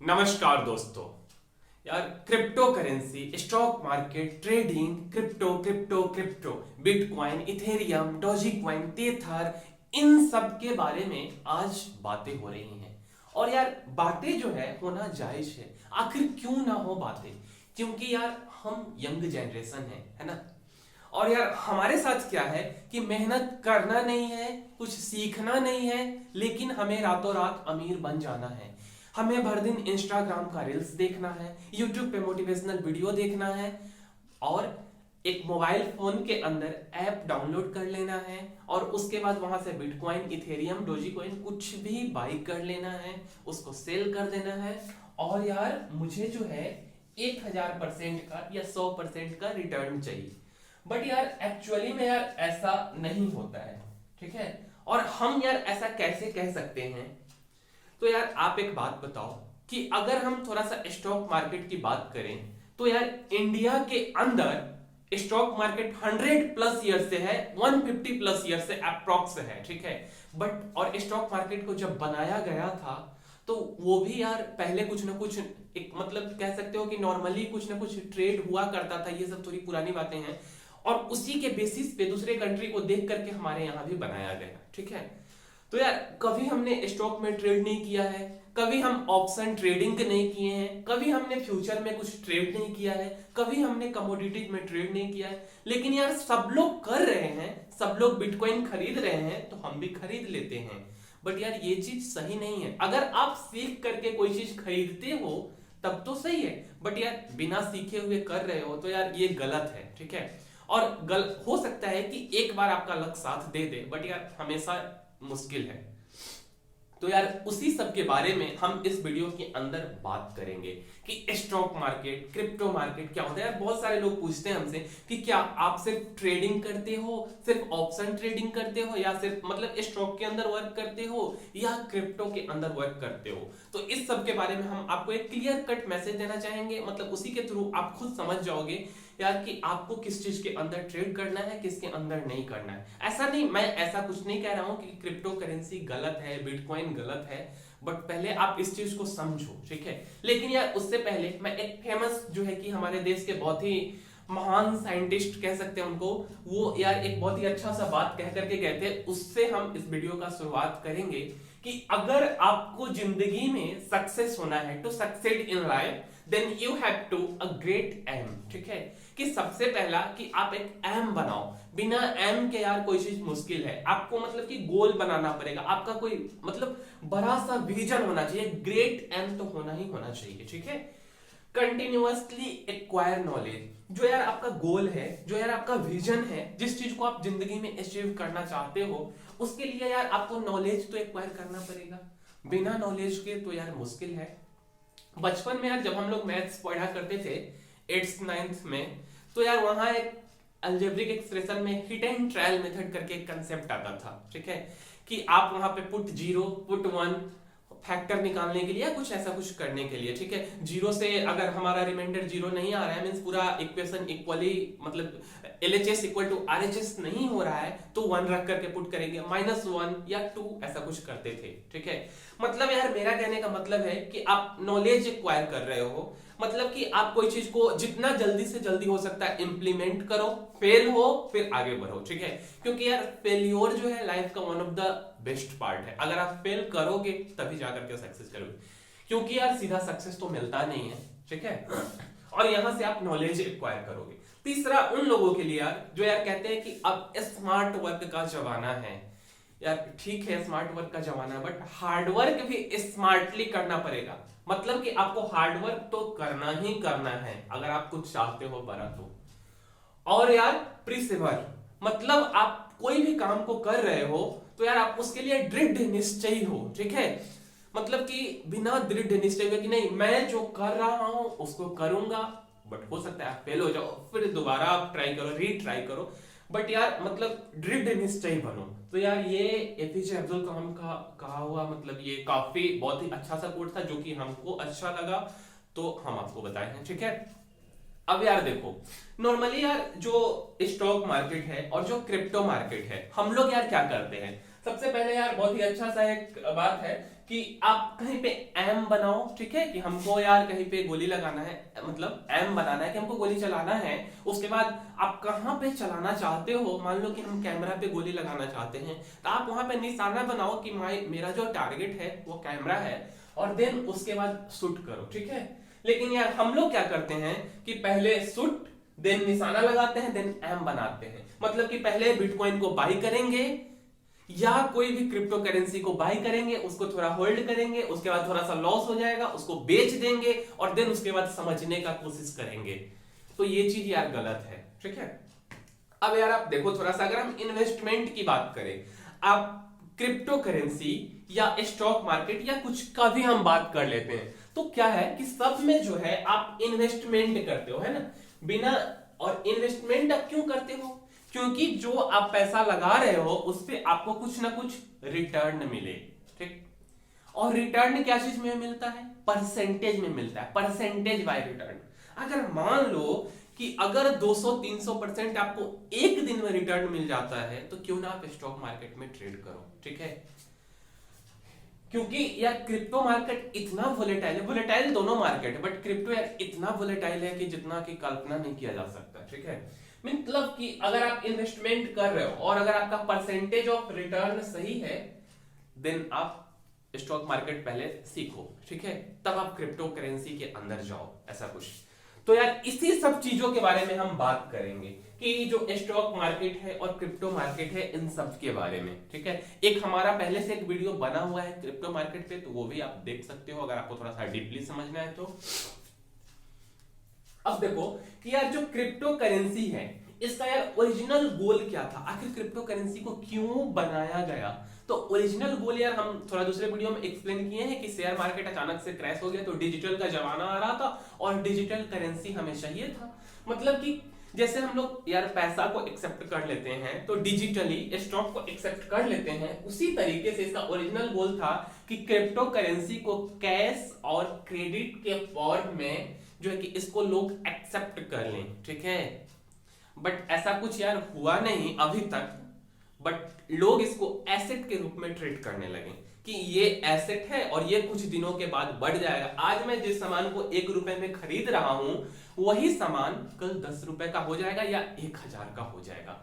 नमस्कार दोस्तों। यार crypto currency, stock market, trading, crypto crypto crypto, bitcoin, Ethereum, Dogecoin, Tether, इन सब के बारे में आज बातें हो रही हैं। और यार बातें जो है होना जायज है। आखिर क्यों ना हो बातें, क्योंकि यार हम यंग जनरेशन है ना। और यार हमारे साथ क्या है कि मेहनत करना नहीं है, कुछ सीखना नहीं है, लेकिन हमें रातों रात अमीर बन जाना है। हमें भर दिन इंस्टाग्राम का रील्स देखना है, यूट्यूब पे मोटिवेशनल वीडियो देखना है, और एक मोबाइल फोन के अंदर ऐप डाउनलोड कर लेना है, और उसके बाद वहां से बिटकॉइन, इथेरियम, डोजी कॉइन कुछ भी बाई कर लेना है, उसको सेल कर देना है। और यार मुझे जो है 1000% का या 100% का रिटर्न चाहिए। बट यार एक्चुअली में यार ऐसा नहीं होता है, ठीक है। और हम यार ऐसा कैसे कह सकते हैं? तो यार आप एक बात बताओ कि अगर हम थोड़ा सा स्टॉक मार्केट की बात करें तो यार इंडिया के अंदर स्टॉक मार्केट 100+ ईयर से है, 150+ ईयर से अप्रॉक्स है, ठीक है। बट और स्टॉक मार्केट को जब बनाया गया था तो वो भी यार पहले कुछ ना कुछ एक मतलब कह सकते हो कि नॉर्मली कुछ ना कुछ ट्रेड हुआ करता था। ये सब थोड़ी पुरानी बातें हैं, और उसी के बेसिस पे दूसरे कंट्री को देख करके हमारे यहाँ भी बनाया गया, ठीक है। तो यार कभी हमने स्टॉक में ट्रेड नहीं किया है, कभी हम ऑप्शन ट्रेडिंग नहीं किए हैं, कभी हमने फ्यूचर में कुछ ट्रेड नहीं किया है, कभी हमने कमोडिटीज में ट्रेड नहीं किया है। लेकिन यार सब लोग कर रहे हैं, सब लोग बिटकॉइन खरीद रहे हैं तो हम भी खरीद लेते हैं। बट यार ये चीज सही नहीं है। अगर आप सीख करके कोई चीज खरीदते हो तब तो सही है, बट यार बिना सीखे हुए कर रहे हो तो यार ये गलत है, ठीक है। और हो सकता है कि एक बार आपका लक साथ दे दे, बट यार हमेशा मुश्किल है। तो यार उसी सब के बारे में हम इस वीडियो के अंदर बात करेंगे कि स्टॉक मार्केट, क्रिप्टो मार्केट क्या होता है। यार बहुत सारे लोग पूछते हैं हमसे कि क्या आप सिर्फ ट्रेडिंग करते हो, सिर्फ ऑप्शन ट्रेडिंग करते हो, या सिर्फ मतलब स्टॉक के अंदर वर्क करते हो, या क्रिप्टो के अंदर वर्क करते हो। तो इस सब के बारे में हम आपको एक क्लियर कट मैसेज देना चाहेंगे, मतलब उसी के थ्रू आप खुद समझ जाओगे यार कि आपको किस चीज के अंदर ट्रेड करना है, किसके अंदर नहीं करना है। ऐसा नहीं, मैं ऐसा कुछ नहीं कह रहा हूं कि क्रिप्टो करेंसी गलत है, बिटकॉइन गलत है, बट पहले आप इस चीज को समझो, ठीक है। लेकिन यार उससे पहले मैं एक फेमस जो है कि हमारे देश के बहुत ही महान साइंटिस्ट कह सकते हैं उनको, वो यार एक बहुत ही अच्छा सा बात कह करके गए थे, उससे हम इस वीडियो का शुरुआत करेंगे कि अगर आपको जिंदगी में सक्सेस होना है, to succeed in life, then you have to a great aim, ठीक है। कि सबसे पहला कि आप एक एम बनाओ। बिना एम के यार कोई चीज मुश्किल है। आपको मतलब कि गोल बनाना पड़ेगा, आपका कोई मतलब बड़ा सा विजन होना चाहिए, ग्रेट एम तो होना ही होना चाहिए, ठीक है। कंटिन्यूअसली एक्वायर नॉलेज, जो यार आपका गोल है, जो यार आपका विजन है, जिस चीज को आप जिंदगी में अचीव करना चाहते हो, उसके लिए यार आपको नॉलेज तो एक्वायर करना पड़ेगा। बिना नॉलेज के तो यार मुश्किल है। बचपन में यार जब हम लोग मैथ्स पढ़ा करते थे 8th 9th में, तो यार वहां एक अलजेब्रिक एक्सप्रेशन में हिट एंड ट्रायल मेथड करके एक कंसेप्ट आता था, ठीक है। कि आप वहां पे पुट 0 पुट 1 फैक्टर निकालने के लिए, कुछ ऐसा कुछ करने के लिए, ठीक है। जीरो से अगर हमारा रिमाइंडर जीरो नहीं आ रहा है, मींस पूरा इक्वेशन इक्वली मतलब LHS इक्वल टू RHS नहीं हो रहा है, तो 1 रख करके पुट करेंगे, -1 या 2 ऐसा कुछ करते थे, ठीक है। मतलब यार मेरा कहने का मतलब है कि आप नॉलेज एक्वायर कर रहे हो, मतलब कि आप कोई चीज को जितना जल्दी से जल्दी हो सकता है इंप्लीमेंट करो, फेल हो फिर आगे बढ़ो, ठीक है। क्योंकि यार फेल्योर जो है लाइफ का one of the best part है। अगर आप फेल करोगे तभी जाकर के सक्सेस करोगे, क्योंकि यार सीधा सक्सेस तो मिलता नहीं है, ठीक है। और यहां से आप नॉलेज एक्वायर करोगे। तीसरा उन लोगों के लिए यार जो यार कहते हैं कि अब स्मार्ट वर्क का जमाना है। यार ठीक है स्मार्ट वर्क का जमाना है, बट हार्ड वर्क भी स्मार्टली करना पड़ेगा। मतलब कि आपको हार्ड वर्क तो करना ही करना है अगर आप कुछ चाहते हो बड़ा तो। और यार प्रिसेवर, मतलब आप कोई भी काम को कर रहे हो तो यार आप उसके लिए दृढ़ निश्चयी हो, ठीक है। मतलब कि बिना दृढ़ निश्चय के कि नहीं मैं जो कर रहा हूं उसको करूंगा, बट हो सकता है आप फेल हो जाओ, फिर दोबारा आप ट्राई करो, रीट्राई करो, बट यार मतलब दृढ़ निश्चयी बनो। तो यार ये एपीजे अब्दुल कलाम का कहा हुआ मतलब ये काफी बहुत ही अच्छा सा कोट था जो कि हमको अच्छा लगा, तो हम आपको बताए हैं, ठीक है। अब यार देखो, नॉर्मली यार जो स्टॉक मार्केट है और जो क्रिप्टो मार्केट है, हम लोग यार क्या करते हैं। सबसे पहले यार बहुत ही अच्छा सा एक बात है कि आप कहीं पे एम बनाओ, ठीक है, कि हमको यार कहीं पे गोली लगाना है, मतलब एम बनाना है कि हमको गोली चलाना है। उसके बाद आप कहां पे चलाना चाहते हो, मान लो कि हम कैमरा पे गोली लगाना चाहते हैं, तो आप वहां पे निशाना बनाओ कि मेरा जो टारगेट है वो कैमरा है, और देन उसके बाद शूट करो, ठीक है। लेकिन यार हम लोग क्या करते हैं कि पहले शूट, देन निशाना लगाते हैं, देन एम बनाते हैं। मतलब कि पहले बिटकॉइन को बाई करेंगे या कोई भी क्रिप्टो करेंसी को बाई करेंगे, उसको थोड़ा होल्ड करेंगे, उसके बाद थोड़ा सा लॉस हो जाएगा, उसको बेच देंगे, और देन उसके बाद समझने का कोशिश करेंगे। तो ये चीज यार गलत है, ठीक है। अब यार आप देखो थोड़ा सा, अगर हम इन्वेस्टमेंट की बात करें, आप क्रिप्टो करेंसी या स्टॉक मार्केट या कुछ का भी हम बात कर लेते हैं, तो क्या है कि सब में जो है आप इन्वेस्टमेंट करते हो, है ना, बिना। और इन्वेस्टमेंट आप क्यों करते हो? क्योंकि जो आप पैसा लगा रहे हो उस पे आपको कुछ ना कुछ रिटर्न मिले, ठीक। और रिटर्न क्या चीज में मिलता है? परसेंटेज में मिलता है, परसेंटेज बाय रिटर्न। अगर मान लो कि अगर 200-300% आपको एक दिन में रिटर्न मिल जाता है, तो क्यों ना आप स्टॉक मार्केट में ट्रेड करो, ठीक है। क्योंकि यार क्रिप्टो मार्केट इतना वोलेटाइल है, वोलेटाइल दोनों मार्केट है, बट क्रिप्टो यार इतना वोलेटाइल है कि जितना की कल्पना नहीं किया जा सकता, ठीक है। मतलब कि अगर आप इन्वेस्टमेंट कर रहे हो और अगर आपका परसेंटेज ऑफ रिटर्न सही है, देन आप स्टॉक मार्केट पहले सीखो, ठीक है, तब आप क्रिप्टो करेंसी के अंदर जाओ, ऐसा कुछ। तो यार इसी सब चीजों के बारे में हम बात करेंगे कि जो स्टॉक मार्केट है और क्रिप्टो मार्केट है, इन सब के बारे में, ठीक है। एक हमारा पहले से एक वीडियो बना हुआ है क्रिप्टो मार्केट पे, तो वो भी आप देख सकते हो अगर आपको थोड़ा सा डीपली समझना है तो। अब देखो कि यार जो क्रिप्टो करेंसी है, इसका यार ओरिजिनल गोल क्या था, आखिर क्रिप्टो करेंसी को क्यों बनाया गया? तो ओरिजिनल गोल यार हम थोड़ा दूसरे वीडियो में एक्सप्लेन किए हैं कि शेयर मार्केट अचानक से क्रैश हो गया, तो डिजिटल का जमाना आ रहा था और डिजिटल करेंसी हमें चाहिए था। मतलब कि जैसे हम लोग यार पैसा को एक्सेप्ट कर लेते हैं, तो डिजिटली स्टॉक को एक्सेप्ट कर लेते हैं, उसी तरीके से इसका ओरिजिनल गोल था कि क्रिप्टो करेंसी को कैश और क्रेडिट के फॉर्म में जो है कि इसको लोग एक्सेप्ट कर लें, ठीक है। बट ऐसा कुछ यार हुआ नहीं अभी तक, बट लोग इसको एसेट के रूप में ट्रीट करने लगे कि ये एसेट है और ये कुछ दिनों के बाद बढ़ जाएगा। आज मैं जिस सामान को 1 रुपए में खरीद रहा हूं, वही सामान कल 10 रुपए का हो जाएगा या 1000 का हो जाएगा।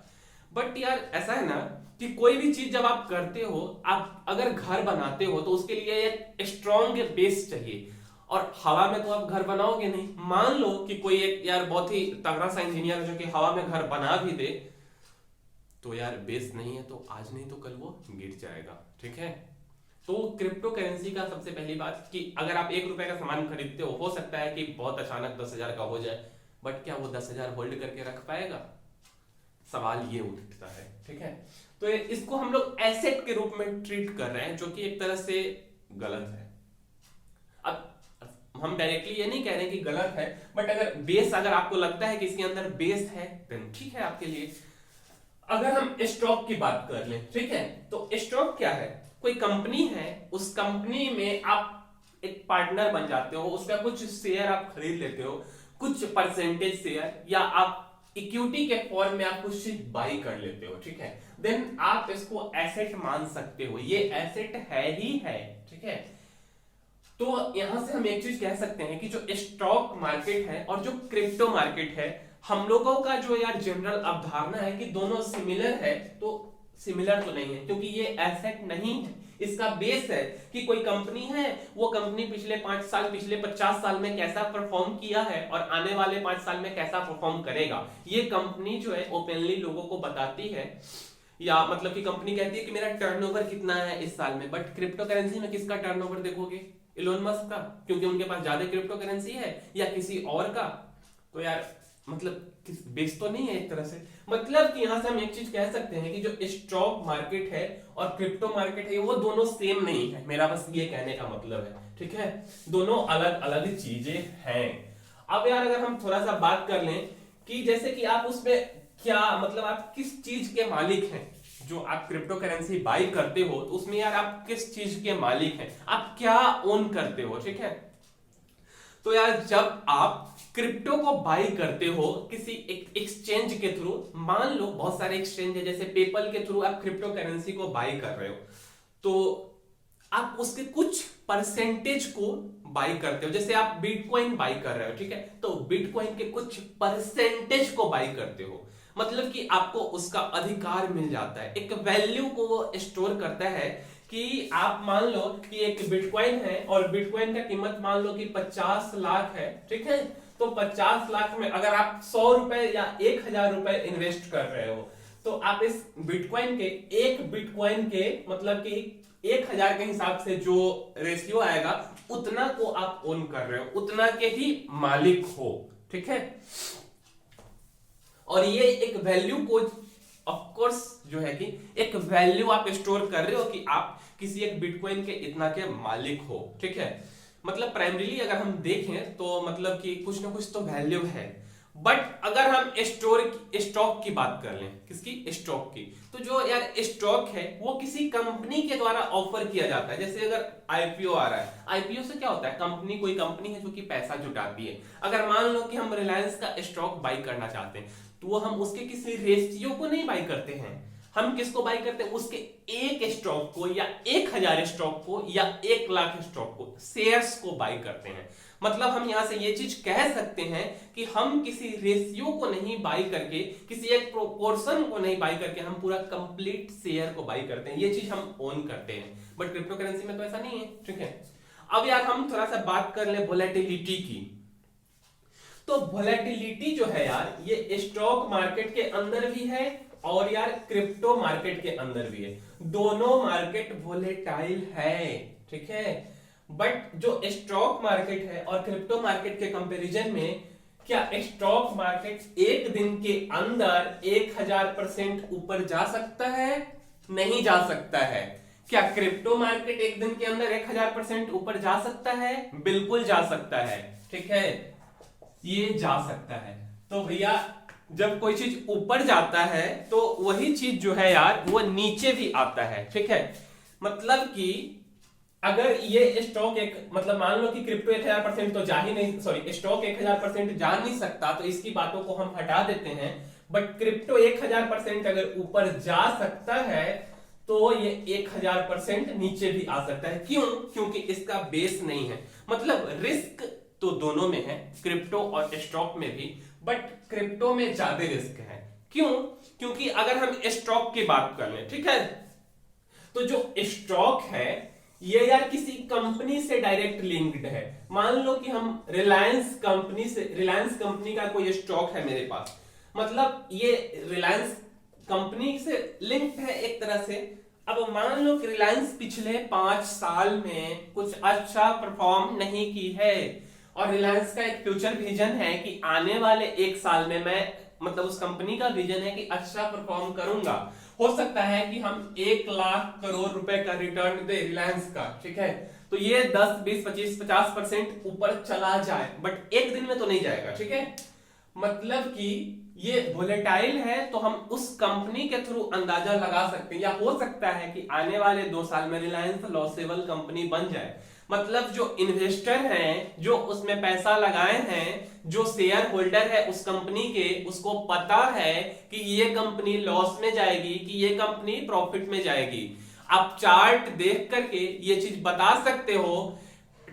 बट यार ऐसा है ना कि कोई भी चीज जब आप करते हो, आप अगर घर बनाते हो तो उसके लिए एक स्ट्रॉन्ग बेस चाहिए, और हवा में तो आप घर बनाओगे नहीं। मान लो कि कोई एक यार बहुत ही तगड़ा सा इंजीनियर है जो कि हवा में घर बना भी दे, तो यार बेस नहीं है तो आज नहीं तो कल वो गिर जाएगा, ठीक है। तो क्रिप्टो करेंसी का सबसे पहली बात कि अगर आप 1 रुपए का सामान खरीदते हो सकता है कि बहुत अचानक 10,000 का हो जाए, बट क्या वो 10,000 होल्ड करके रख पाएगा? सवाल ये उठता है, ठीक है। तो इसको हम लोग एसेट के रूप में ट्रीट कर रहे हैं, जो कि एक तरह से गलत है। अब हम डायरेक्टली ये नहीं कह रहे कि गलत है, बट अगर बेस, अगर आपको लगता है कि इसके अंदर बेस है, देन ठीक है आपके लिए। अगर हम स्टॉक की बात कर लें, ठीक है, तो स्टॉक क्या है? कोई कंपनी है, उस कंपनी में आप एक पार्टनर बन जाते हो, उसका कुछ शेयर आप खरीद लेते हो, कुछ परसेंटेज शेयर, या आप इक्विटी के फॉर्म में आप कुछ चीज बाई कर लेते हो, ठीक है। देन आप इसको एसेट मान सकते हो, ये एसेट है ही है, ठीक है। तो यहां से हम एक चीज कह सकते हैं कि जो स्टॉक मार्केट है और जो क्रिप्टो मार्केट है, हम लोगों का जो यार जनरल अवधारणा है कि दोनों सिमिलर है, तो सिमिलर तो नहीं है, क्योंकि ये एसेट नहीं है। इसका बेस है कि कोई कंपनी है, वो कंपनी पिछले 5 साल, पिछले 50 साल में कैसा परफॉर्म किया है और आने वाले 5 साल में कैसा परफॉर्म करेगा, ये कंपनी जो है ओपनली लोगों को बताती है। या मतलब कि कंपनी कहती है कि मेरा टर्नओवर कितना है इस साल में, बट क्रिप्टो करेंसी में किसका टर्नओवर देखोगे? इलोन मस्क का, क्योंकि उनके पास ज्यादा क्रिप्टो करेंसी है, या किसी और का? तो यार मतलब बेस तो नहीं है एक तरह से। मतलब कि यहां से हम एक चीज कह सकते हैं कि जो स्टॉक मार्केट है और क्रिप्टो मार्केट है, वो दोनों सेम नहीं है, मेरा बस ये कहने का मतलब है, ठीक है। दोनों अलग अलग चीजें हैं। अब यार अगर हम थोड़ा सा बात कर लें कि जैसे कि आप उसमें क्या, मतलब आप किस चीज के मालिक हैं, जो आप क्रिप्टो करेंसी बाई करते हो, तो उसमें यार आप किस चीज के मालिक हैं, आप क्या ओन करते हो, ठीक है। तो यार जब आप क्रिप्टो को बाई करते हो किसी एक एक्सचेंज के थ्रू, मान लो बहुत सारे एक्सचेंज है, जैसे पेपल के थ्रू आप क्रिप्टो करेंसी को बाई कर रहे हो, तो आप उसके कुछ परसेंटेज को बाई करते हो। जैसे आप बिटकॉइन बाई कर रहे हो, ठीक है, तो बिटकॉइन के कुछ परसेंटेज को बाई करते हो, मतलब कि आपको उसका अधिकार मिल जाता है, एक वैल्यू को वो स्टोर करता है। कि आप मान लो कि एक बिटकॉइन है और बिटकॉइन का कीमत मान लो कि 50 लाख है, ठीक है, तो 50 लाख में अगर आप 100 रुपए या 1000 रुपए इन्वेस्ट कर रहे हो, तो आप इस बिटकॉइन के एक बिटकॉइन के मतलब कि 1000 के हिसाब से जो रेशियो आएगा उतना को आप ओन कर रहे हो, उतना के ही मालिक हो, ठीक है। और ये एक वैल्यू को ऑफ कोर्स जो है कि एक वैल्यू आप स्टोर कर रहे हो कि आप किसी एक बिटकॉइन के इतना के मालिक हो, ठीक है। मतलब प्राइमरीली अगर हम देखें तो मतलब कि कुछ ना कुछ तो वैल्यू है। बट अगर हम स्टॉक की बात कर लें, किसकी, स्टॉक की, तो जो यार स्टॉक है वो किसी कंपनी के द्वारा ऑफर किया जाता है। जैसे अगर आईपीओ आ रहा है, आईपीओ से क्या होता है, कंपनी, कोई कंपनी है जो कि पैसा जुटाती है। अगर मान लो कि हम रिलायंस का स्टॉक बाई करना चाहते हैं, तो वो हम उसके किसी रेशियो को नहीं बाई करते हैं, हम किसको बाई करते हैं, उसके एक स्टॉक को या 1000 स्टॉक को या 1 लाख स्टॉक को, शेयर्स को बाई करते हैं। मतलब हम यहां से ये चीज कह सकते हैं कि हम किसी रेशियो को नहीं बाई करके, किसी एक प्रोपोर्शन को नहीं बाई करके, हम पूरा कंप्लीट शेयर को बाई करते हैं, ये चीज हम ओन करते हैं। बट क्रिप्टो करेंसी में तो ऐसा नहीं है, ठीक है। अब यार हम थोड़ा सा बात कर ले वोलेटिलिटी की। तो वोलेटिलिटी जो है यार, ये स्टॉक मार्केट के अंदर भी है और यार क्रिप्टो मार्केट के अंदर भी है, दोनों मार्केट वोलेटाइल है, ठीक है। बट जो स्टॉक मार्केट है और क्रिप्टो मार्केट के कंपैरिजन में, क्या स्टॉक मार्केट एक दिन के अंदर 1000% ऊपर जा सकता है? नहीं जा सकता है। क्या क्रिप्टो मार्केट एक दिन के अंदर 1000% ऊपर जा सकता है? बिल्कुल जा सकता है, ठीक है, ये जा सकता है। तो भैया जब कोई चीज ऊपर जाता है तो वही चीज जो है यार वो नीचे भी आता है, ठीक है। मतलब कि अगर ये स्टॉक एक, मतलब मान लो कि क्रिप्टो 1000% तो जा ही नहीं, सॉरी, स्टॉक 1000% जा नहीं सकता, तो इसकी बातों को हम हटा देते हैं। बट क्रिप्टो 1000% अगर ऊपर जा सकता है तो ये 1000% नीचे भी आ सकता है। क्यों? क्योंकि इसका बेस नहीं है। मतलब रिस्क तो दोनों में है, क्रिप्टो और स्टॉक में भी, बट क्रिप्टो में ज्यादा रिस्क है। क्यों? क्योंकि अगर हम स्टॉक की बात कर लें, ठीक है, तो जो स्टॉक है ये यार किसी कंपनी से डायरेक्ट लिंक्ड है। मान लो कि हम रिलायंस कंपनी का कोई स्टॉक है मेरे पास, मतलब ये रिलायंस कंपनी से लिंक्ड है एक तरह से। अब मान लो कि रिलायंस पिछले 5 साल में कुछ अच्छा परफॉर्म नहीं की है और रिलायंस का एक फ्यूचर विजन है कि आने वाले 1 साल में मैं, मतलब उस कंपनी का विजन है कि अच्छा परफॉर्म करूंगा। हो सकता है कि हम 1 लाख करोड़ रुपए का रिटर्न दे रिलायंस का, ठीक है, तो ये 10, 20, 25, 50% ऊपर चला जाए, बट एक दिन में तो नहीं जाएगा, ठीक है। मतलब कि ये वोलेटाइल है, तो हम उस कंपनी के थ्रू अंदाजा लगा सकते हैं, या हो सकता है कि आने वाले 2 साल में रिलायंस लॉसेबल कंपनी बन जाए। मतलब जो इन्वेस्टर हैं, जो उसमें पैसा लगाए हैं, जो शेयर होल्डर है उस कंपनी के, उसको पता है कि ये कंपनी लॉस में जाएगी कि ये कंपनी प्रॉफिट में जाएगी। आप चार्ट देख करके ये चीज बता सकते हो।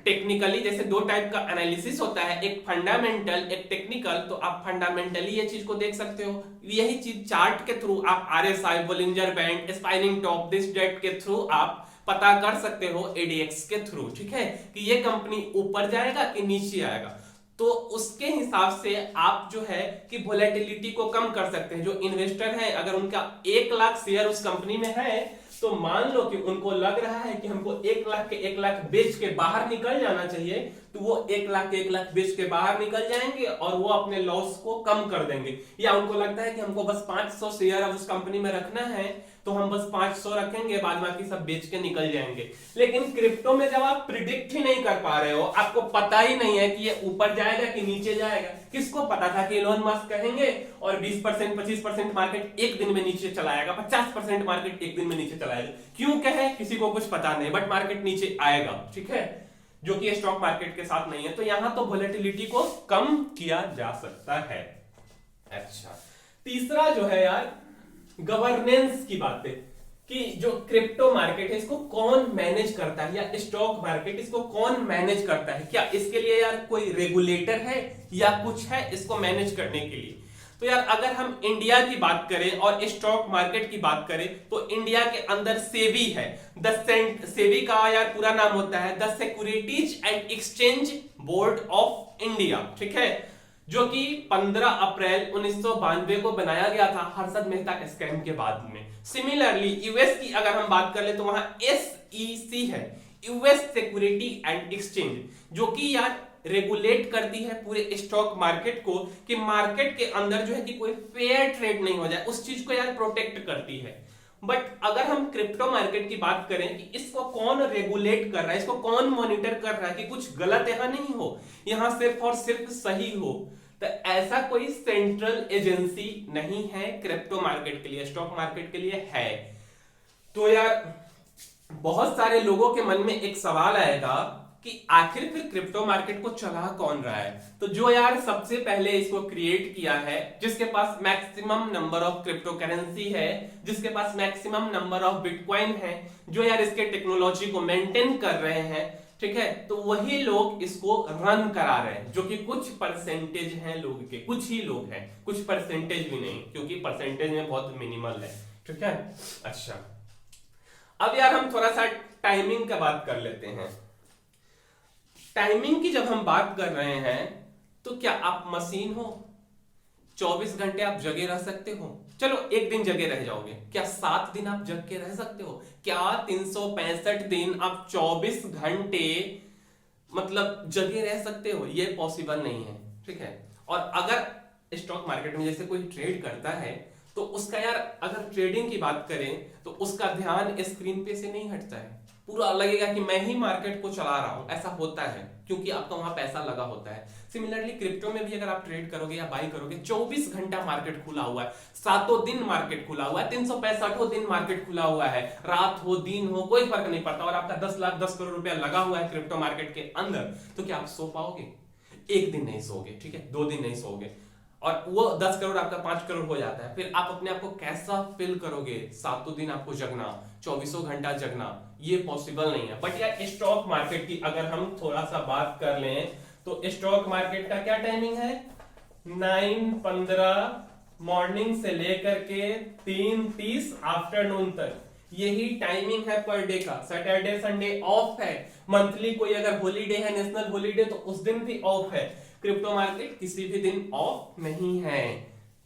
टेक्निकली जैसे 2 टाइप का एनालिसिस होता है, एक फंडामेंटल, एक टेक्निकल। तो आप फंडामेंटली ये चीज को देख सकते हो, यही चीज चार्ट के थ्रू आप RSI, Bollinger band, spinning top, this date के थ्रू आप पता कर सकते हो, एडीएक्स के थ्रू, ठीक है, कि ये कंपनी ऊपर जाएगा कि नीचे आएगा। तो उसके हिसाब से आप जो है कि वोलेटिलिटी को कम कर सकते हैं। जो इन्वेस्टर है अगर उनका 1 लाख शेयर उस कंपनी में है, तो मान लो कि उनको लग रहा है कि हमको 1 लाख के 1 लाख बेच के बाहर निकल जाना चाहिए, तो वो 1 लाख के 1 लाख बेच के बाहर निकल जाएंगे और वो अपने लॉस को कम कर देंगे। या उनको लगता है कि हमको बस 500 शेयर अब उस कंपनी में रखना है, तो हम बस 500 रखेंगे, बाद बाकी सब बेच के निकल जाएंगे। लेकिन क्रिप्टो में जब आप प्रिडिक्ट ही नहीं कर पा रहे हो, आपको पता ही नहीं है कि ये ऊपर जाएगा कि नीचे जाएगा। किसको पता था कि इलोन मस्क कहेंगे और 20%, 25% मार्केट एक दिन में नीचे चलाएगा, 50% मार्केट एक दिन में नीचे चलाएगा। क्यों कहे, किसी को कुछ पता नहीं, बट मार्केट नीचे आएगा, ठीक है, जो कि स्टॉक मार्केट के साथ नहीं है। तो यहां तो वोलेटिलिटी को कम किया जा सकता है। अच्छा, तीसरा जो है यार गवर्नेंस की बातें। कि जो क्रिप्टो मार्केट है इसको कौन मैनेज करता है, या स्टॉक मार्केट इसको कौन मैनेज करता है, क्या इसके लिए यार कोई रेगुलेटर है या कुछ है इसको मैनेज करने के लिए। तो यार अगर हम इंडिया की बात करें और स्टॉक मार्केट की बात करें तो इंडिया के अंदर सेबी है। सेबी का यार पूरा नाम होता है the securities and exchange board of India, ठीक है, जो कि 15 अप्रैल 1992 को बनाया गया था हर्षद मेहता स्कैम के बाद में। सिमिलरली यूएस की अगर हम बात कर ले तो वहां SEC है, यूएस सिक्योरिटी एंड एक्सचेंज, जो कि यार रेगुलेट करती है पूरे स्टॉक मार्केट को कि मार्केट के अंदर जो है कि कोई फेयर ट्रेड नहीं हो जाए, उस चीज को यार प्रोटेक्ट करती है। बट अगर हम क्रिप्टो मार्केट की बात करें कि इसको कौन रेगुलेट कर रहा है, इसको कौन मॉनिटर कर रहा है कि कुछ गलत यहां नहीं हो, यहां सिर्फ और सिर्फ सही हो, तो ऐसा कोई सेंट्रल एजेंसी नहीं है क्रिप्टो मार्केट के लिए, स्टॉक मार्केट के लिए है। तो यार बहुत सारे लोगों के मन में एक सवाल आएगा कि आखिर फिर क्रिप्टो मार्केट को चला कौन रहा है। तो जो यार सबसे पहले इसको क्रिएट किया है, जिसके पास maximum number of crypto currency है, जिसके पास मैक्सिमम नंबर ऑफ बिटकॉइन है, जो यार इसके टेक्नोलॉजी को मेंटेन कर रहे हैं, ठीक है, तो वही लोग इसको रन करा रहे हैं, जो कि कुछ परसेंटेज हैं लोग के, कुछ ही लोग हैं, कुछ परसेंटेज भी नहीं, क्योंकि परसेंटेज में बहुत मिनिमल है, ठीक है। अच्छा, अब यार हम थोड़ा सा टाइमिंग का बात कर लेते हैं। टाइमिंग की जब हम बात कर रहे हैं तो क्या आप मशीन हो, 24 घंटे आप जगे रह सकते हो? चलो एक दिन जगे रह जाओगे, क्या 7 दिन आप जग के रह सकते हो? क्या 365 दिन आप 24 घंटे मतलब जगे रह सकते हो? ये पॉसिबल नहीं है, ठीक है। और अगर स्टॉक मार्केट में जैसे कोई ट्रेड करता है तो उसका यार अगर ट्रेडिंग की बात करें तो उसका ध्यान स्क्रीन पे से नहीं हटता है, पूरा लगेगा कि मैं ही मार्केट को चला रहा हूं, ऐसा होता है क्योंकि आपका वहां पैसा लगा होता है। सिमिलरली क्रिप्टो में भी अगर आप ट्रेड करोगे या बाई करोगे, 24 घंटा मार्केट खुला हुआ है, 7 दिन मार्केट खुला हुआ है, 365 दिन मार्केट खुला हुआ है, रात हो दिन हो कोई फर्क नहीं पड़ता, और आपका 10 लाख 10 करोड़ रुपया लगा हुआ है क्रिप्टो मार्केट के अंदर, तो क्या आप सो पाओगे? एक दिन नहीं सोओगे, ठीक है, 2 दिन नहीं सोओगे, और वो 10 करोड़ आपका 5 करोड़ हो जाता है, फिर आप अपने आप को कैसा फील करोगे? 7 दिन आपको जगना, 24 घंटा जगना, ये पॉसिबल नहीं है। बट यार स्टॉक मार्केट की अगर हम थोड़ा सा बात कर लें तो स्टॉक मार्केट का क्या टाइमिंग है? 9:15 मॉर्निंग से लेकर के 3:30 आफ्टरनून तक, यही टाइमिंग है पर डे का। सैटरडे संडे ऑफ है, मंथली कोई अगर हॉलीडे है, नेशनल हॉलीडे, तो उस दिन भी ऑफ है। क्रिप्टो मार्केट किसी भी दिन ऑफ नहीं है,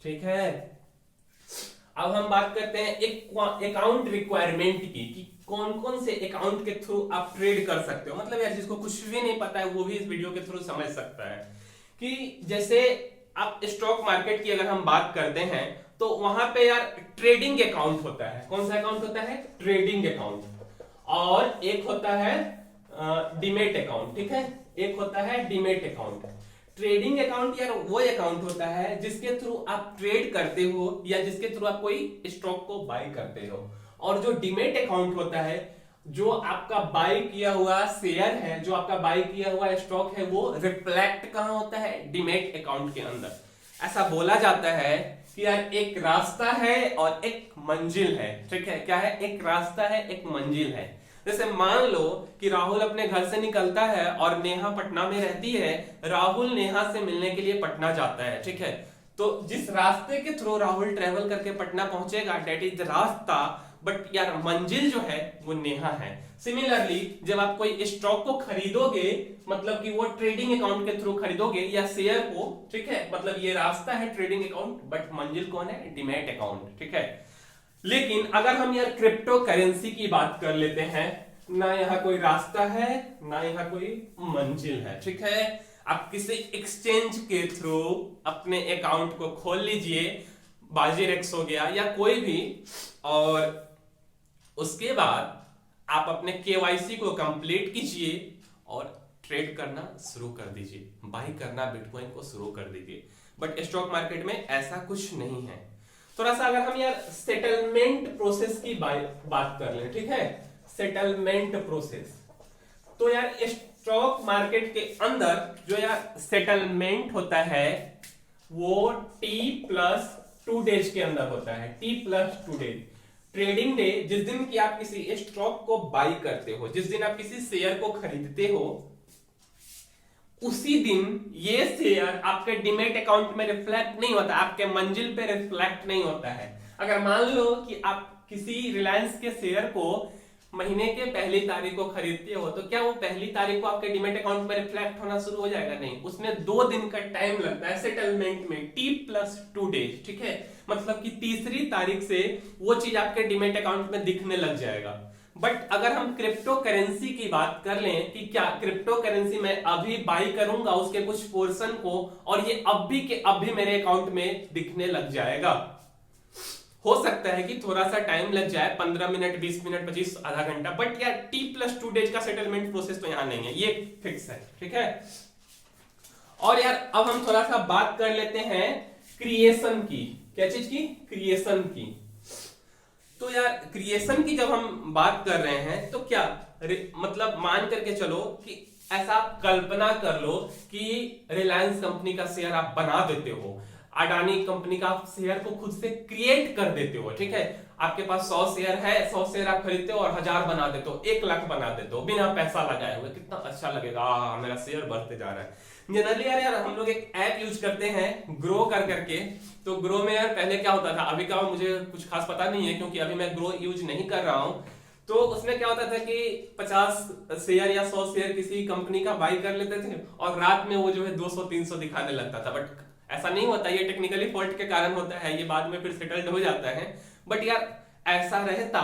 ठीक है। अब हम बात करते हैं एक अकाउंट रिक्वायरमेंट की, कि कौन कौन से अकाउंट के थ्रू आप ट्रेड कर सकते हो। मतलब यार जिसको कुछ भी नहीं पता है वो भी इस वीडियो के थ्रू समझ सकता है कि जैसे आप स्टॉक मार्केट की अगर हम बात करते हैं तो वहां पे यार ट्रेडिंग अकाउंट होता है। कौन सा अकाउंट होता है? Trading account. और एक होता है डीमेट अकाउंट, ठीक है, एक होता है डीमेट अकाउंट। ट्रेडिंग अकाउंट यार वो अकाउंट होता है जिसके थ्रू आप ट्रेड करते हो या जिसके थ्रू आप कोई स्टॉक को बाय करते हो। और जो डीमेट अकाउंट होता है, जो आपका बाय किया हुआ शेयर है, जो आपका बाय किया हुआ स्टॉक है, वो रिफ्लेक्ट कहां होता है? डीमेट अकाउंट के अंदर। ऐसा बोला जाता है कि यार एक रास्ता है और एक मंजिल है, ठीक है। क्या है? एक रास्ता है, एक मंजिल है। जैसे मान लो कि राहुल अपने घर से निकलता है और नेहा पटना में रहती है, राहुल नेहा से मिलने के लिए पटना जाता है, ठीक है। तो जिस रास्ते के थ्रू राहुल ट्रेवल करके पटना पहुंचेगा, डेट इज रास्ता, बट यार मंजिल जो है वो नेहा है। सिमिलरली जब आप कोई स्टॉक को खरीदोगे, मतलब कि वो ट्रेडिंग अकाउंट के थ्रू खरीदोगे या शेयर को, ठीक है, मतलब ये रास्ता है ट्रेडिंग अकाउंट, बट मंजिल कौन है? डीमैट अकाउंट, ठीक है। लेकिन अगर हम यार क्रिप्टो करेंसी की बात कर लेते हैं, ना यहाँ कोई रास्ता है ना यहाँ कोई मंजिल है, ठीक है। आप किसी एक्सचेंज के थ्रू अपने अकाउंट को खोल लीजिए, बाजीरेक्स हो गया या कोई भी, और उसके बाद आप अपने केवाईसी को कंप्लीट कीजिए और ट्रेड करना शुरू कर दीजिए, बाई करना बिटकॉइन को शुरू कर दीजिए। बट स्टॉक मार्केट में ऐसा कुछ नहीं है। थोड़ा सा अगर हम यार सेटलमेंट प्रोसेस की बात कर लें, ठीक है, सेटलमेंट प्रोसेस, तो यार स्टॉक मार्केट के अंदर जो यार सेटलमेंट होता है वो T+2 डेज के अंदर होता है, T+2 डेज। ट्रेडिंग डे जिस दिन की आप किसी स्टॉक को बाई करते हो, जिस दिन आप किसी शेयर को खरीदते हो, उसी दिन ये शेयर आपके डीमैट अकाउंट में रिफ्लेक्ट नहीं होता, आपके मंजिल पे रिफ्लेक्ट नहीं होता है। अगर मान लो कि आप किसी रिलायंस के शेयर को महीने के पहली तारीख को खरीदते हो, तो क्या वो पहली तारीख को आपके डीमैट अकाउंट में रिफ्लेक्ट होना शुरू हो जाएगा? नहीं, उसमें 2 दिन का टाइम लगता है सेटलमेंट में, T+2 डेज, ठीक है। मतलब कि तीसरी तारीख से वो चीज आपके डीमैट अकाउंट में दिखने लग जाएगा। बट अगर हम क्रिप्टो करेंसी की बात कर लें कि क्या क्रिप्टो करेंसी मैं अभी बाई करूंगा उसके कुछ पोर्शन को, और ये अभी के अभी मेरे अकाउंट में दिखने लग जाएगा। हो सकता है कि थोड़ा सा टाइम लग जाए, 15 मिनट, 20 मिनट, 25, आधा घंटा, बट यार T+2 डेज का सेटलमेंट प्रोसेस तो यहां नहीं है, ये फिक्स है, ठीक है। और यार अब हम थोड़ा सा बात कर लेते हैं क्रिएशन की। क्या चीज की? क्रिएशन की। तो यार क्रिएशन की जब हम बात कर रहे हैं तो क्या मतलब मान करके चलो कि ऐसा कल्पना कर लो कि रिलायंस कंपनी का शेयर आप बना देते हो, अडानी कंपनी का शेयर को खुद से क्रिएट कर देते हो, ठीक है। आपके पास 100 शेयर है, 100 शेयर आप खरीदते हो और 1000 बना देते हो, 1 लाख बना देते हो बिना पैसा लगाए हुए। कितना अच्छा लगेगा, मेरा शेयर बढ़ते जा रहा है। जनरली यार हम लोग एक ऐप यूज करते हैं ग्रो कर करके, तो ग्रो में यार पहले क्या होता था, अभी का मुझे कुछ खास पता नहीं है क्योंकि अभी मैं ग्रो यूज नहीं कर रहा हूं। तो उसमें क्या होता था कि 50 शेयर या 100 शेयर किसी कंपनी का बाई कर लेते थे और रात में वो जो है 200-300 दिखाने लगता था। बट ऐसा नहीं होता, ये टेक्निकली फॉल्ट के कारण होता है, ये बाद में फिर सेटल्ड हो जाता है। बट यार ऐसा रहता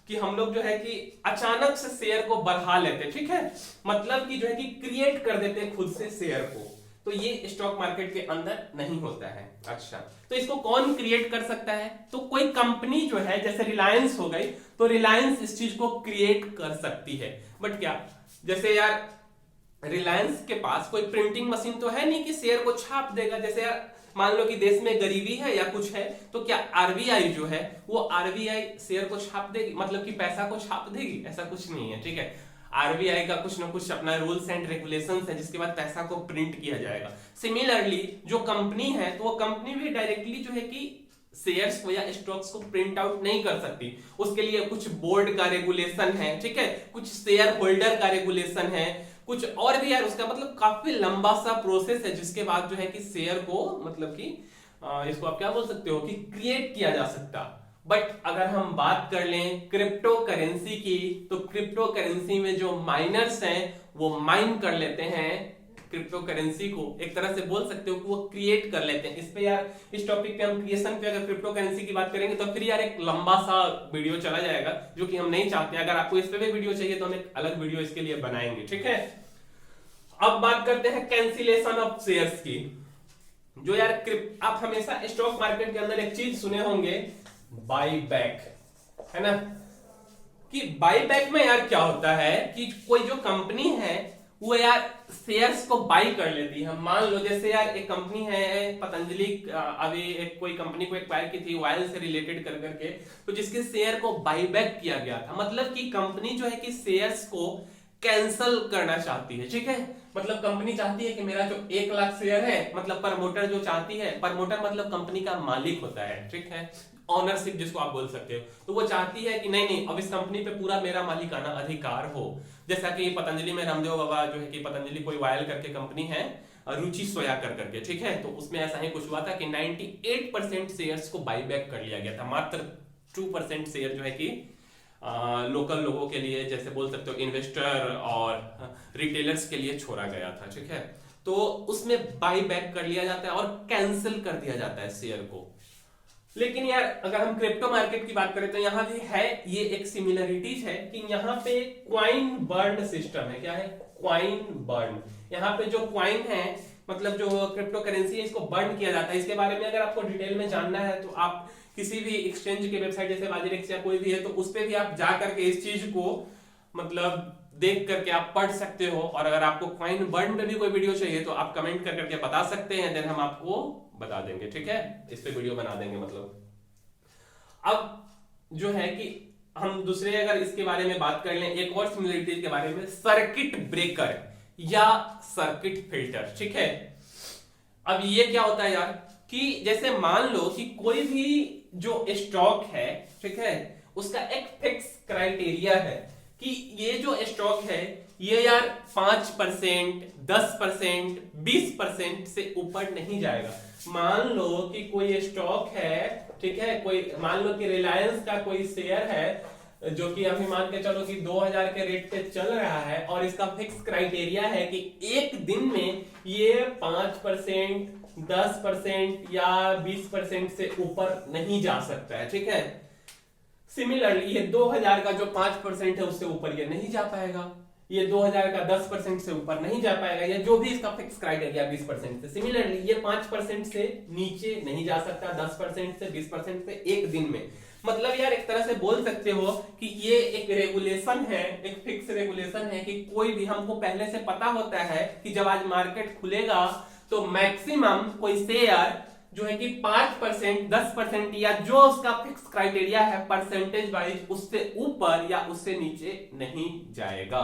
कि हम लोग जो है कि अचानक से शेयर को बढ़ा लेते, ठीक है, मतलब कि जो है कि क्रिएट कर देते खुद से शेयर को। तो ये स्टॉक मार्केट के अंदर नहीं होता है। अच्छा, तो इसको कौन क्रिएट कर सकता है? तो कोई कंपनी जो है, जैसे रिलायंस हो गई, तो रिलायंस इस चीज को क्रिएट कर सकती है। बट क्या, जैसे यार रिलायंस के पास कोई प्रिंटिंग मशीन तो है नहीं कि शेयर को छाप देगा। जैसे यार मान लो कि देश में गरीबी है या कुछ है, तो क्या आरबीआई जो है वो आरबीआई शेयर को छाप देगी, मतलब कि पैसा को छाप देगी? ऐसा कुछ नहीं है, ठीक है। आरबीआई का कुछ ना कुछ अपना रूल्स एंड रेगुलेशंस है जिसके बाद पैसा को प्रिंट किया जाएगा। सिमिलरली जो कंपनी है, तो वो कंपनी भी डायरेक्टली जो है कि शेयर्स को या स्टॉक्स को प्रिंट आउट नहीं कर सकती। उसके लिए कुछ बोर्ड का रेगुलेशन है, ठीक है, कुछ शेयर होल्डर का रेगुलेशन है, कुछ और भी यार उसका मतलब काफी लंबा सा प्रोसेस है, जिसके बाद जो है कि शेयर को मतलब कि इसको आप क्या बोल सकते हो कि क्रिएट किया जा सकता। बट अगर हम बात कर लें क्रिप्टो करेंसी की, तो क्रिप्टो करेंसी में जो माइनर्स हैं वो माइन कर लेते हैं क्रिप्टो करेंसी को, एक तरह से बोल सकते हो कि वो क्रिएट कर लेते हैं। इस पे यार इस टॉपिक पे हम क्रिएशन पे अगर क्रिप्टो करेंसी की बात करेंगे तो फिर यार एक लंबा सा वीडियो चला जाएगा, जो कि हम नहीं चाहते। अगर आपको इस पे भी वीडियो चाहिए तो हम एक अलग वीडियो इसके लिए बनाएंगे, ठीक है। अब बात करते हैं कैंसिलेशन ऑफ शेयर्स की। जो यार आप हमेशा स्टॉक मार्केट के अंदर एक चीज सुने होंगे, बाई बैक, है ना। कि बाई बैक में यार क्या होता है कि कोई जो कंपनी है वो यार शेयर्स को बाई कर लेती है। मान लो जैसे यार एक कंपनी है पतंजलि, अभी एक कोई कंपनी को एक्वायर की थी ऑयल से रिलेटेड कर करके, तो जिसके शेयर को बाई बैक किया गया था। मतलब कि कंपनी जो है कि शेयर्स को कैंसल करना चाहती है, ठीक है। मतलब कंपनी चाहती है कि मेरा जो 1 लाख शेयर है, मतलब प्रमोटर जो चाहती है, प्रमोटर मतलब कंपनी का मालिक होता है, ठीक है, ऑनरशिप जिसको आप बोल सकते हो, तो वो चाहती है कि नहीं नहीं अब इस कंपनी पे पूरा मेरा मालिकाना अधिकार हो। जैसा कि पतंजलि में रामदेव बाबा जो है कि पतंजलि कोई वायल करके कंपनी है, रुचि सोया कर करके, ठीक है, तो उसमें ऐसा ही कुछ हुआ था कि 98% शेयर्स को बाई बैक कर लिया गया था, मात्र 2% शेयर जो है कि लोकल लोगों के लिए, जैसे बोल सकते हो इन्वेस्टर और रिटेलर्स के लिए छोड़ा गया था, ठीक है। तो उसमें बाई बैक कर लिया जाता है और कैंसिल कर दिया जाता है शेयर को। लेकिन यार अगर हम क्रिप्टो मार्केट की बात करें तो यहाँ भी है ये एक सिमिलरिटीज है कि यहाँ पे क्वाइन बर्न सिस्टम है। क्या है? Coin burn. यहाँ पे जो क्वाइन है मतलब जो क्रिप्टो करेंसी है, इसको बर्न किया जाता है। इसके बारे में अगर आपको डिटेल में जानना है तो आप किसी भी एक्सचेंज के वेबसाइट जैसे बाजीरेक्स या कोई भी है तो उस पे भी आप जा करके इस चीज को मतलब देख करके आप पढ़ सकते हो। और अगर आपको क्वाइन बर्न पे भी कोई वीडियो चाहिए तो आप कमेंट कर करके बता सकते हैं, देन हम आपको बता देंगे, ठीक है, इस पे वीडियो बना देंगे। मतलब अब जो है कि हम दूसरे अगर इसके बारे में बात कर लें एक और सिमिलरिटीज के बारे में, सर्किट ब्रेकर या सर्किट फिल्टर, ठीक है। अब ये क्या होता है यार कि जैसे मान लो कि कोई भी जो स्टॉक है, ठीक है, उसका एक फिक्स क्राइटेरिया है कि ये जो स्टॉक है ये यार 5%, 10%, 20% से ऊपर नहीं जाएगा। मान लो कि कोई स्टॉक है, ठीक है, कोई मान लो कि रिलायंस का कोई शेयर है जो कि अभी मान के चलो कि 2000 के रेट पे चल रहा है और इसका फिक्स क्राइटेरिया है कि एक दिन में ये 5%, 10% या 20% से ऊपर नहीं जा सकता है, ठीक है। सिमिलरली ये 2000 का जो 5% है उससे ऊपर ये नहीं जा पाएगा, ये 2000 का 10% से ऊपर नहीं जा पाएगा, या जो भी इसका फिक्स क्राइटेरिया 20% से। सिमिलरली ये 5% से नीचे नहीं जा सकता, 10% से, 20% से एक दिन में। मतलब यार एक तरह से बोल सकते हो कि ये एक रेगुलेशन है, एक फिक्स रेगुलेशन है कि कोई भी, हमको पहले से पता होता है कि जब आज मार्केट खुलेगा तो मैक्सिमम कोई शेयर जो है कि 5%, 10% या जो उसका फिक्स क्राइटेरिया है परसेंटेज वाइज उससे ऊपर या उससे नीचे नहीं जाएगा।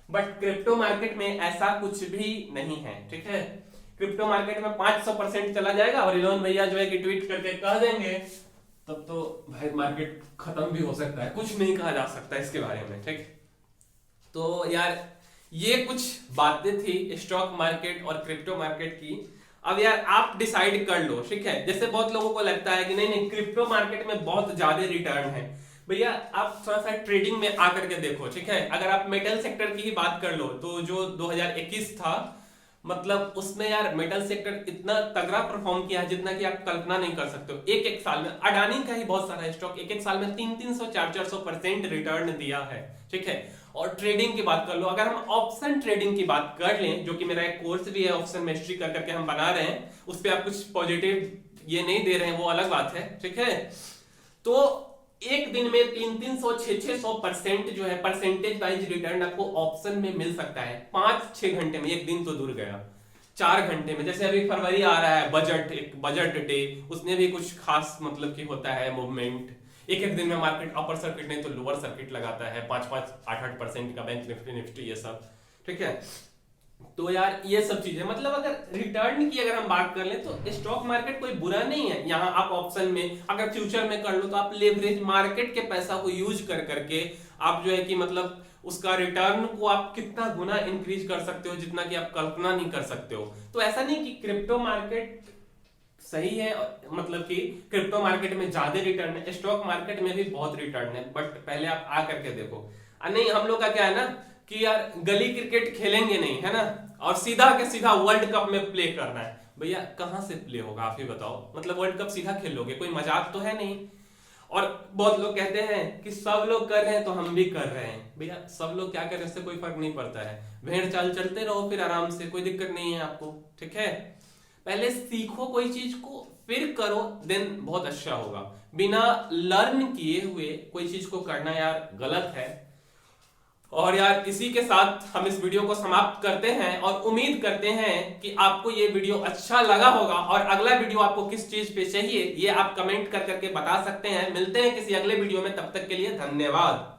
बट क्रिप्टो मार्केट में ऐसा कुछ भी नहीं है, ठीक है। क्रिप्टो मार्केट में 500% चला जाएगा और इलोन भैया जो है कि ट्वीट करके कह देंगे, तब तो भाई मार्केट खत्म भी हो सकता है, कुछ नहीं कहा जा सकता इसके बारे में, ठीक। तो यार ये कुछ बातें थी स्टॉक मार्केट और क्रिप्टो मार्केट की। अब यार आप डिसाइड कर लो, ठीक है। जैसे बहुत लोगों को लगता है कि नहीं नहीं क्रिप्टो मार्केट में बहुत ज्यादा रिटर्न है, भैया आप थोड़ा सा ट्रेडिंग में आकर के देखो, ठीक है। अगर आप मेटल सेक्टर की ही बात कर लो तो जो 2021 था, मतलब उसमें यार मेटल सेक्टर इतना तगड़ा परफॉर्म किया है जितना कि आप कल्पना नहीं कर सकते हो। एक एक साल में अडानी का ही बहुत सारा स्टॉक एक एक साल में 300, 400% रिटर्न दिया है, ठीक है। और ट्रेडिंग की बात कर लो, अगर हम ऑप्शन ट्रेडिंग की बात कर लें, जो कि मेरा एक कोर्स भी है ऑप्शन मेस्ट्री कर करके हम बना रहे हैं, उस पर आप कुछ पॉजिटिव ये नहीं दे रहे हैं, वो अलग बात है, ठीक है। तो एक दिन में 300, 600% जो है परसेंटेज वाइज रिटर्न आपको ऑप्शन में मिल सकता है 5-6 घंटे में। एक दिन तो दूर गया, 4 घंटे में। जैसे अभी फरवरी आ रहा है, एक बजट डे, उसमें भी कुछ खास मतलब कि होता है मूवमेंट। एक एक दिन में मार्केट अपर सर्किट नहीं तो लोअर सर्किट लगाता है, 5-5, 8-8% का बैंक निफ्टी ये सब, ठीक है। तो यार ये सब चीजें, मतलब अगर रिटर्न की अगर हम बात कर लें तो स्टॉक मार्केट कोई बुरा नहीं है। यहाँ आप ऑप्शन में अगर फ्यूचर में कर लो तो आप लेवरेज मार्केट के पैसा को यूज कर करके आप जो है कि मतलब उसका रिटर्न को आप कितना गुना इंक्रीज कर सकते हो जितना कि आप कल्पना नहीं कर सकते हो। तो ऐसा नहीं कि क्रिप्टो मार्केट सही है, मतलब कि क्रिप्टो मार्केट में ज्यादा रिटर्न है, स्टॉक मार्केट में भी बहुत रिटर्न है, बट पहले आप आ करके देखो। नहीं हम लोग का क्या है ना कि यार गली क्रिकेट खेलेंगे नहीं, है ना, और सीधा के सीधा वर्ल्ड कप में प्ले करना है। भैया कहां से प्ले होगा आप ही बताओ, मतलब वर्ल्ड कप सीधा खेलोगे, कोई मजाक तो है नहीं। और बहुत लोग कहते हैं कि सब लोग कर रहे हैं तो हम भी कर रहे हैं। भैया सब लोग क्या कर रहे हैं उससे कोई फर्क नहीं पड़ता है, भेड़ चाल चलते रहो फिर आराम से, कोई दिक्कत नहीं है आपको, ठीक है। पहले सीखो कोई चीज को फिर करो, देन बहुत अच्छा होगा। बिना लर्न किए हुए कोई चीज को करना यार गलत है। और यार इसी के साथ हम इस वीडियो को समाप्त करते हैं और उम्मीद करते हैं कि आपको ये वीडियो अच्छा लगा होगा। और अगला वीडियो आपको किस चीज पे चाहिए ये आप कमेंट कर करके बता सकते हैं। मिलते हैं किसी अगले वीडियो में, तब तक के लिए धन्यवाद।